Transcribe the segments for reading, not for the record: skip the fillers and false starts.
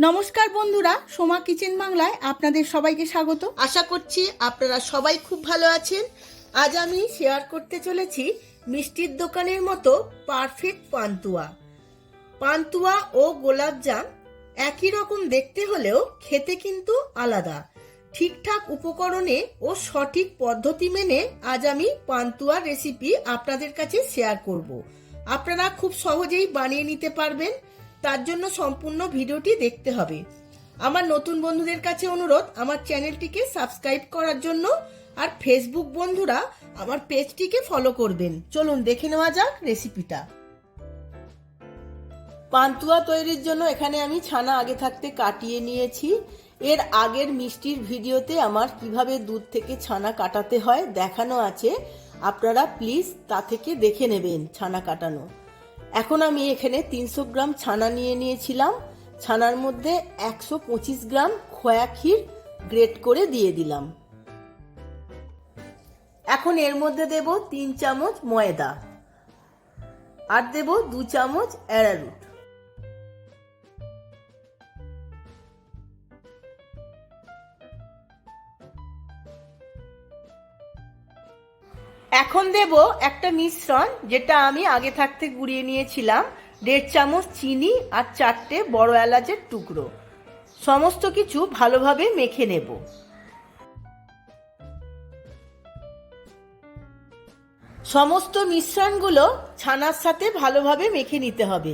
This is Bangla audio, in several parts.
নমস্কার বন্ধুরা, সোমা কিচেন বাংলায় আপনাদের সবাইকে স্বাগত। আশা করছি আপনারা সবাই খুব ভালো আছেন। আজ আমি শেয়ার করতে চলেছি মিষ্টির দোকানের মতো পারফেক্ট পান্তুয়া। পান্তুয়া ও গোলাপজাম একই রকম দেখতে হলেও খেতে কিন্তু আলাদা। ঠিকঠাক উপকরণে ও সঠিক পদ্ধতি মেনে আজ আমি পান্তুয়ার রেসিপি আপনাদের কাছে শেয়ার করব। আপনারা খুব সহজেই বানিয়ে নিতে পারবেন। তার জন্য সম্পূর্ণ ভিডিওটি দেখতে হবে। আমার নতুন বন্ধুদের কাছে অনুরোধ, আমার চ্যানেলটিকে সাবস্ক্রাইব করার জন্য, আর ফেসবুক বন্ধুরা আমার পেজটিকে ফলো করবেন। চলুন দেখে নেওয়া যাক রেসিপিটা। পান্তুয়া তৈরির জন্য এখানে আমি ছানা আগে থাকতে কাটিয়ে নিয়েছি। এর আগের মিষ্টির ভিডিওতে আমার কিভাবে দুধ থেকে ছানা কাটাতে হয় দেখানো আছে, আপনারা প্লিজ তা থেকে দেখে নেবেন ছানা কাটানো। এখন আমি এখানে 300 গ্রাম ছানা নিয়ে নিয়েছিলাম। ছানার মধ্যে 125 গ্রাম খোয়া ক্ষীর গ্রেট করে দিয়ে দিলাম। এখন এর মধ্যে দেব 3 চামচ ময়দা আর দেব 2 চামচ অ্যারারুট। এখন দেব একটা মিশ্রণ, যেটা আমি আগে থাকতে গুঁড়িয়ে নিয়েছিলাম। 1.5 চামচ চিনি আর 4টে বড় এলাচের টুকরো। সমস্ত কিছু ভালোভাবে মেখে নেব। সমস্ত মিশ্রণগুলো ছানার সাথে ভালোভাবে মেখে নিতে হবে।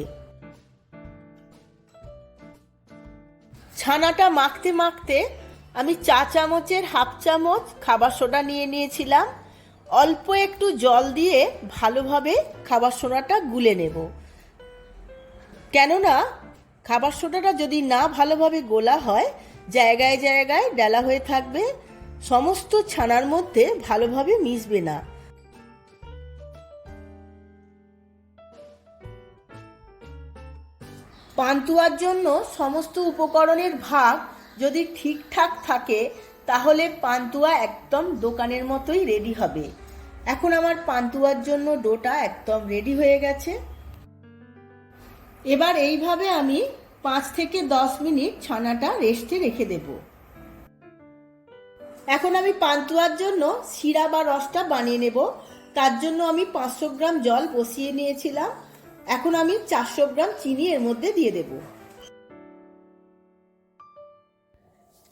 ছানাটা মাখতে মাখতে আমি 4 চামচের হাফ চামচ খাবার সোডা নিয়ে নিয়েছিলাম। অল্প একটু জল দিয়ে ভালোভাবে খাবার সোডাটা গুলে নেব, কেননা খাবার সোডাটা যদি না ভালোভাবে গোলা হয় জায়গায় জায়গায় ডালা হয়ে থাকবে, সমস্ত ছানার মধ্যে ভালোভাবে মিশবে না। পান্তুয়ার জন্য সমস্ত উপকরণের ভাগ যদি ঠিকঠাক থাকে তাহলে পান্তুয়া একদম দোকানের মতোই রেডি হবে। এখন আমার পান্তুয়ার জন্য ডোটা একদম রেডি হয়ে গেছে। এবার এইভাবে আমি 5 থেকে 10 মিনিট ছানাটা রেস্টে রেখে দেব। এখন আমি পান্তুয়ার জন্য শিরা বা রসটা বানিয়ে নেব। তার জন্য আমি 500 গ্রাম জল বসিয়ে নিয়েছিলাম। এখন আমি 400 গ্রাম চিনি এর মধ্যে দিয়ে দেব।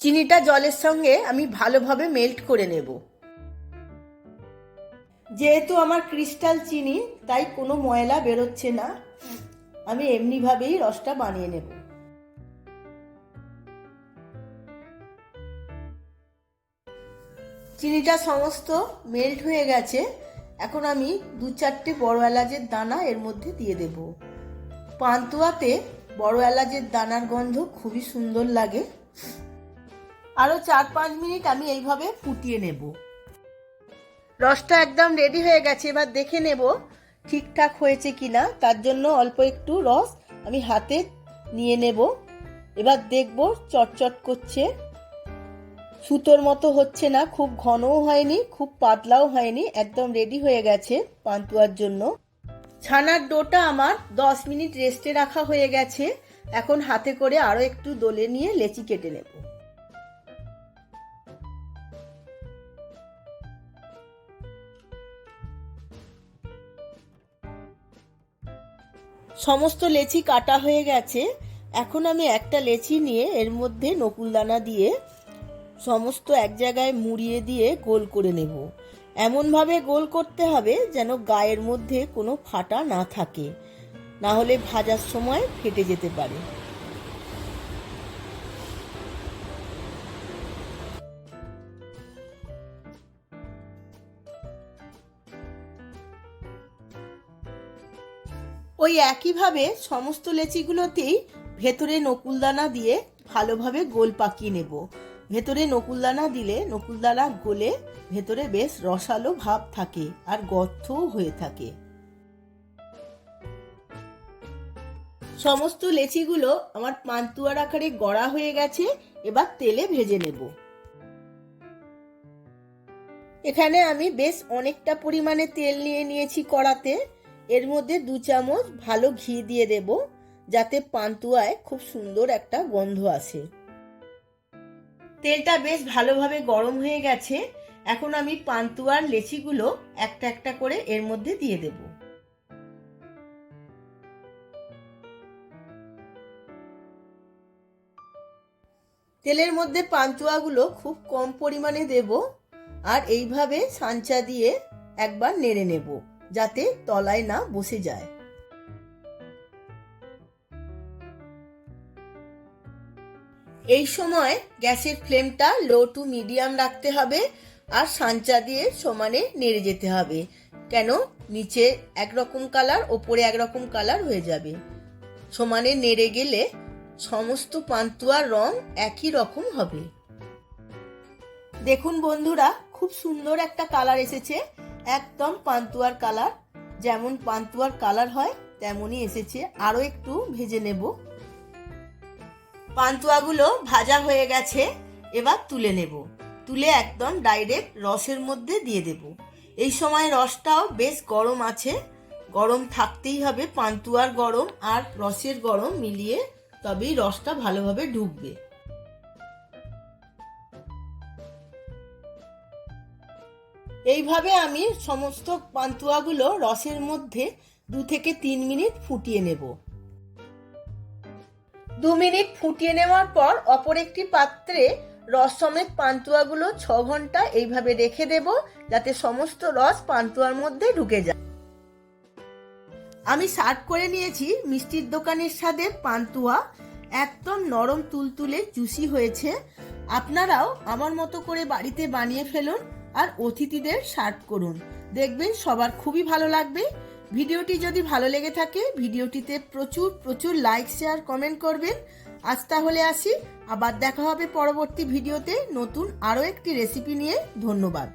চিনিটা জলের সঙ্গে আমি ভালোভাবে মেল্ট করে নেব। যেহেতু আমার ক্রিস্টাল চিনি, তাই কোনো ময়লা বেরোচ্ছে না। আমি এমনিভাবেই রসটা বানিয়ে নেব। চিনিটা সমস্ত মেল্ট হয়ে গেছে। এখন আমি 2-4টে বড় এলাচের দানা এর মধ্যে দিয়ে দেব। পান্তুয়াতে বড় এলাচের দানার গন্ধ খুবই সুন্দর লাগে। আরো 4-5 মিনিট আমি এইভাবে ফুটিয়ে নেব। রসটা একদম রেডি হয়ে গেছে। এবার দেখে নেব ঠিকঠাক হয়েছে কিনা। তার জন্য অল্প একটু রস আমি হাতে নিয়ে নেব। এবার দেখব চটচট করছে, সুতোর মতো হচ্ছে না, খুব ঘনও হয়নি খুব পাতলাও হয়নি, একদম রেডি হয়ে গেছে পান্তুয়ার জন্য। ছানার ডোটা আমার 10 মিনিট রেস্টে রাখা হয়ে গেছে। এখন হাতে করে আরো একটু দলে নিয়ে লেচি কেটে নেব। সমস্ত লেচি কাটা হয়ে গেছে। এখন আমি একটা লেচি নিয়ে এর মধ্যে নকুলদানা দিয়ে সমস্ত এক জায়গায় মুড়িয়ে দিয়ে গোল করে নেব। এমনভাবে গোল করতে হবে যেন গায়ের মধ্যে কোনো ফাটা না থাকে, না হলে ভাজার সময় ফেটে যেতে পারে। ওই একইভাবে সমস্ত লেচিগুলোতেই ভেতরে নকুলদানা দিয়ে ভালোভাবে গোল পাকিয়ে নেব। ভেতরে নকুলদানা দিলে নকুলদানা গলে ভেতরে বেশ রসালো ভাব থাকে আর গর্তও হয়ে থাকে। সমস্ত লেচিগুলো আমার পান্তুয়ার আকারে গড়া হয়ে গেছে। এবার তেলে ভেজে নেব। এখানে আমি বেশ অনেকটা পরিমাণে তেল নিয়ে নিয়েছি কড়াতে। এর মধ্যে 2 চামচ ভালো ঘি দিয়ে দেব, যাতে পান্তুয়ায় খুব সুন্দর একটা গন্ধ আসে। তেলটা বেশ ভালোভাবে গরম হয়ে গেছে। এখন আমি পান্তুয়ার লেচিগুলো একটা একটা করে এর মধ্যে দিয়ে দেব। তেলের মধ্যে পান্তুয়াগুলো খুব কম পরিমাণে দেব, আর এইভাবে সাঞ্চা দিয়ে একবার নেড়ে নেব যাতে তলায় না বসে যায়। এই সময় গ্যাসের ফ্লেমটা লো টু মিডিয়াম রাখতে হবে, আর সাঞ্চা দিয়ে সমানে নেড়ে যেতে হবে, কেন নিচে একরকম কালার ওপরে একরকম কালার হয়ে যাবে। সমানে নেড়ে গেলে সমস্ত পান্তুয়ার রং একই রকম হবে। দেখুন বন্ধুরা, খুব সুন্দর একটা কালার এসেছে, একদম পান্তুয়ার কালার। যেমন পান্তুয়ার কালার হয় তেমনই এসেছে। আরও একটু ভেজে নেব। পান্তুয়াগুলো ভাজা হয়ে গেছে, এবার তুলে নেব। তুলে একদম ডাইরেক্ট রসের মধ্যে দিয়ে দেব। এই সময় রসটাও বেশ গরম আছে, গরম থাকতেই হবে। পান্তুয়ার গরম আর রসের গরম মিলিয়ে তবেই রসটা ভালোভাবে ঢুকবে। এইভাবে আমি সমস্ত পান্তুয়াগুলো রসের মধ্যে 2 থেকে 3 মিনিট ফুটিয়ে নেব। 2 মিনিট ফুটিয়ে নেওয়ার পর অপর একটি পাত্রে রস সমেত পান্তুয়াগুলো 6 ঘন্টা এইভাবে রেখে দেব, যাতে সমস্ত রস পান্তুয়ার মধ্যে ঢুকে যায়। আমি সার্ভ করে নিয়েছি মিষ্টির দোকানের স্বাদের পান্তুয়া। একদম নরম তুলতুলে জুসি হয়েছে। আপনারাও আমার মতো করে বাড়িতে বানিয়ে ফেলুন আর অতিথিদের সার্ভ করুন, দেখবেন সবার খুবই ভালো লাগবে। ভিডিওটি যদি ভালো লেগে থাকে ভিডিওটিতে প্রচুর প্রচুর লাইক শেয়ার কমেন্ট করবেন। আজ তাহলে আসি, আবার দেখা হবে পরবর্তী ভিডিওতে নতুন আরও একটি রেসিপি নিয়ে। ধন্যবাদ।